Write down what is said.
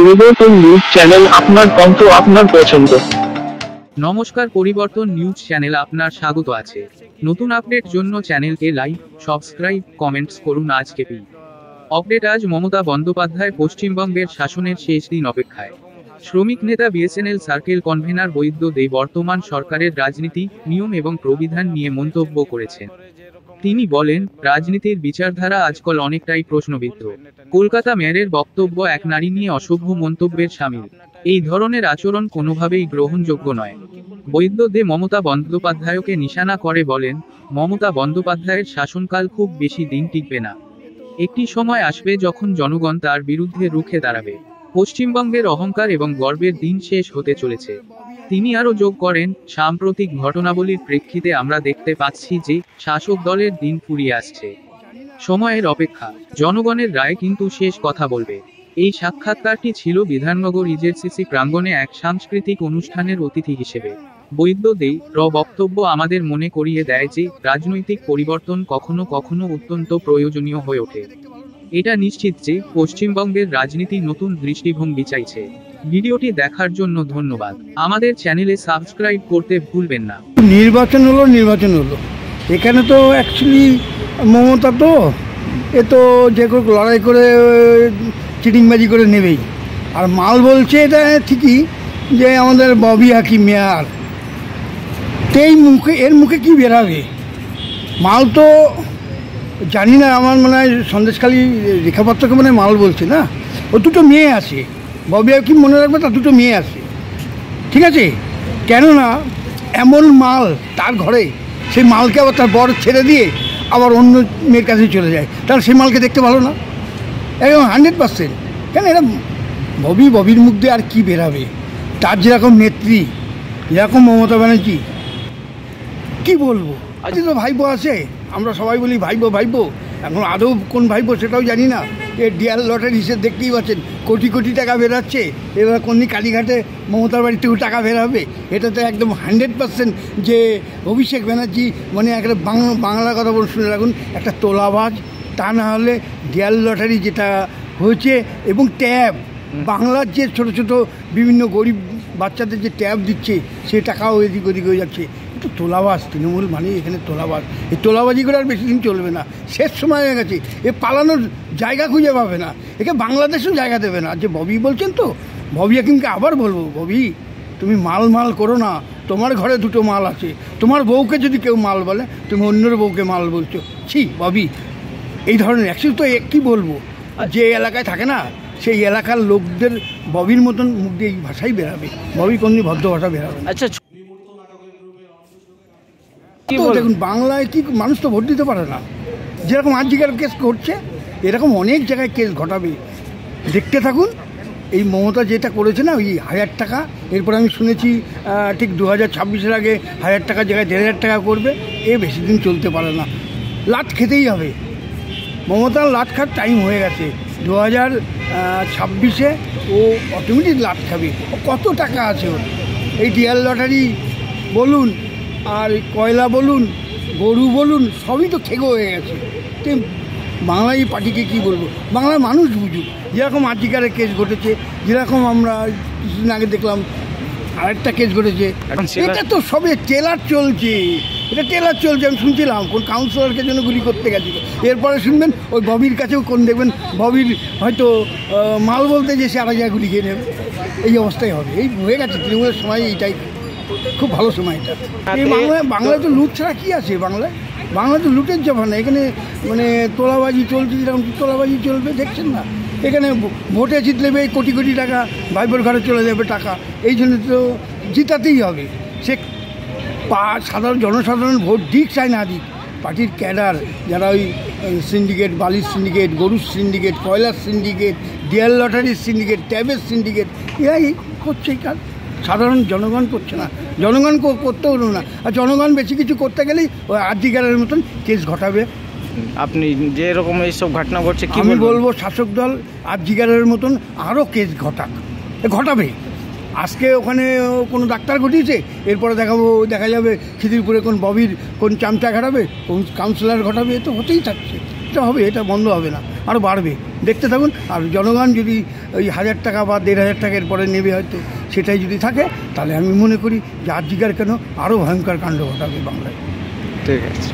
পরিবর্তন news channel, আপনার কণ্ঠ আপনার পছন্দ। নমস্কার, পরিবর্তন নিউজ চ্যানেল আপনার স্বাগত আছে। নতুন আপডেট জন্য চ্যানেলকে লাইক, সাবস্ক্রাইব, কমেন্টস করুন। আজকে আপডেট। আজ মমতা বন্দ্যোপাধ্যায় পশ্চিমবঙ্গের শাসনের শেষ দিন অপেক্ষায়। শ্রমিক নেতা বিএসএনএল সার্কেল কনভেনার বৈদ্য দে বর্তমান সরকারের রাজনীতি, নিয়ম এবং প্রবিধান নিয়ে মন্তব্য করেছেন। তিনি বলেন, রাজনীতির বিচারধারা আজকাল অনেকটাই প্রশ্নবিদ্ধ। কলকাতা মেয়রের বক্তব্য এক নারী নিয়ে অসভ্য মন্তব্যের শামিল। এই ধরনের আচরণ কোনোভাবেই গ্রহণযোগ্য নয়। বৈদ্য দে মমতা বন্দ্যোপাধ্যায়কে নিশানা করে বলেন, মমতা বন্দ্যোপাধ্যায়ের শাসনকাল খুব বেশি দিন টিকবে না। একটি সময় আসবে যখন জনগণ তার বিরুদ্ধে রুখে দাঁড়াবে। পশ্চিমবঙ্গের অহংকার এবং গর্বের দিন শেষ হতে চলেছে। তিনি আরও যোগ করেন, সাম্প্রতিক ঘটনাবলীর প্রেক্ষিতে আমরা দেখতে পাচ্ছি যে শাসক দলের দিন ফুরিয়ে আসছে। সময়ের অপেক্ষা, জনগণের রায় কিন্তু শেষ কথা বলবে। এই সাক্ষাৎকারটি ছিল বিধাননগর ইজেরসিসি প্রাঙ্গণে এক সাংস্কৃতিক অনুষ্ঠানের অতিথি হিসেবে। বৈদ্য দে বক্তব্য আমাদের মনে করিয়ে দেয় যে রাজনৈতিক পরিবর্তন কখনো কখনো অত্যন্ত প্রয়োজনীয় হয়ে ওঠে। এটা নিশ্চিত যে পশ্চিমবঙ্গের রাজনীতি নতুন দৃষ্টিভঙ্গি চাইছে। ভিডিওটি দেখার জন্য ধন্যবাদ। আমাদের চ্যানেলে সাবস্ক্রাইব করতে ভুলবেন না। নির্বাচন হলো এখানে তো অ্যাকচুয়ালি মমতা তো যে কোনো লড়াই করে চিটিংবাজি করে নেবেই। আর মাল বলছে এটা ঠিকই যে আমাদের ববি হাকিম মেয়ার, এর মুখে কি বেরাবে? মাল তো জানি না, আমার মনে হয় সন্দেশখালী রেখাপত্রকে মনে হয় মাল বলছে না। ও দুটো মেয়ে আছে, ববি হাকিম মনে রাখবে, তার দুটো মেয়ে আছে, ঠিক আছে? কেননা এমন মাল তার ঘরে, সেই মালকে আবার তার বর ছেড়ে দিয়ে আবার অন্য মেয়ের কাছে চলে যায়, তাহলে সেই মালকে দেখতে ভালো না? একদম 100%। কেন এরা ববির মুখ দিয়ে আর কি বেরাবে? তার যেরকম নেত্রী, যেরকম মমতা ব্যানার্জি, কি বলবো? আজ তো ভাইবো আছে, আমরা সবাই বলি ভাইবো। এখন আদৌ কোন ভাইবো সেটাও জানি না। এ ডিয়ার লটারি হিসেবে দেখতেই পাচ্ছেন, কোটি কোটি টাকা বেরাচ্ছে। এবার কোন কালীঘাটে মমতার বাড়িতেও টাকা বেরাবে। এটা তো একদম 100% যে অভিষেক ব্যানার্জি মানে একটা বাংলা কথা বলে শুনে রাখুন, একটা তোলাবাজ। তা না হলে ডিয়ার লটারি যেটা হয়েছে এবং ট্যাব, বাংলার যে ছোট ছোট বিভিন্ন গরিব বাচ্চাদের যে ট্যাব দিচ্ছে, সে টাকাও এদিক ওদিক হয়ে যাচ্ছে। একটু তোলাবাজ, তৃণমূল মানে এখানে তোলাবাজ। এই তোলাবাজি করে আর বেশি দিন চলবে না, শেষ সময় হয়ে গেছে। এ পালানোর জায়গা খুঁজে পাবে না, একে বাংলাদেশেও জায়গা দেবে না। যে ববি বলছেন তো, ববি হাকিমকে আবার বলবো, ববি তুমি মাল করো না। তোমার ঘরে দুটো মাল আছে, তোমার বউকে যদি কেউ মাল বলে, তুমি অন্যের বউকে মাল বলছো। ছি ববি, এই ধরনের অ্যাকচুয়ালি তো কী বলবো, যে এলাকায় থাকে না সেই এলাকার লোকদের ববির মতন মুখ দিয়ে এই ভাষাই বেরাবে। ববি কোনদিন ভদ্র ভাষা বেরাবে। আচ্ছা দেখুন, বাংলায় কি মানুষ তো ভোট দিতে পারে না। যেরকম আজকের কেস ঘটছে, এরকম অনেক জায়গায় কেস ঘটাবে, দেখতে থাকুন। এই মমতা যেটা করেছে না, ওই 1000 টাকা, এরপর আমি শুনেছি ঠিক 2026-এর আগে 1000 টাকার জায়গায় 1500 টাকা করবে। বেশি দিন চলতে পারে না, লাট খেতেই হবে। মমতার লাট খাওয়ার টাইম হয়ে গেছে। 2026-এ ও অটোমেটিক লাট খাবে। ও কত টাকা আছে ওর, এই ডিয়ার লটারি বলুন আর কয়লা বলুন, গরু বলুন, সবই তো খেগো হয়ে গেছে। তো বাংলা এই পার্টিকে কী বলবো, বাংলার মানুষ বুঝুক। যেরকম আজিকারের কেস ঘটেছে, যেরকম আমরা কিছুদিন আগে দেখলাম আরেকটা কেস ঘটেছে, এটা তো সবে ট্রেলার চলছে। আমি শুনছিলাম কোন কাউন্সিলরকে জন্য গুলি করতে গেছিল। এরপরে শুনবেন ওই ববির কাছেও কোন দেখবেন ববির হয়তো মাল বলতে যে সে আরেক জায়গায় গুলি খেয়ে নেবে। এই অবস্থায় হবে, এই হয়ে গেছে তৃণমূলের সময়। এইটাই খুব ভালো সময় এটা। এই বাংলায় তো লুট ছাড়া কী আছে? বাংলায় তো লুটের জমানা। এখানে মানে তোলাবাজি চলছে, যেরকম তোলাবাজি চলবে দেখছেন না। এখানে ভোটে জিতলে কোটি কোটি টাকা ভাইবোর ঘরে চলে যাবে টাকা। এই জন্য তো জিতাতেই হবে। সে সাধারণ জনসাধারণ ভোট দিক চাই না দিক, পার্টির ক্যাডার যারা ওই সিন্ডিকেট, বালির সিন্ডিকেট, গরুর সিন্ডিকেট, কয়লার সিন্ডিকেট, ডিয়ার লটারির সিন্ডিকেট, ট্যাবের সিন্ডিকেট, এরাই করছে এই কাজ। সাধারণ জনগণ করছে না, জনগণ করতে হলো না। আর জনগণ বেশি কিছু করতে গেলেই ওই আর্জিকারের মতন কেস ঘটাবে। আপনি যে এরকম এইসব ঘটনা ঘটছে, কি আমি বলবো শাসক দল আর্জিকারের মতন আরও কেস ঘটাবে। আজকে ওখানে কোনো ডাক্তার ঘটিয়েছে, এরপরে দেখা যাবে খিদিরপুরে কোন ববির কোন চামচা ঘটাবে, কোন কাউন্সিলর ঘটাবে। এ তো হতেই থাকছে। চেষ্টা হবে, এটা বন্ধ হবে না, আরও বাড়বে। দেখতে থাকুন। আর জনগণ যদি ওই 1000 টাকা বা 1500 টাকার পরে নেবে হয়তো, সেটাই যদি থাকে তাহলে আমি মনে করি যে আর জিগার কেন আরও ভয়ঙ্কর কাণ্ড ঘটাবে বাংলায়। ঠিক আছে।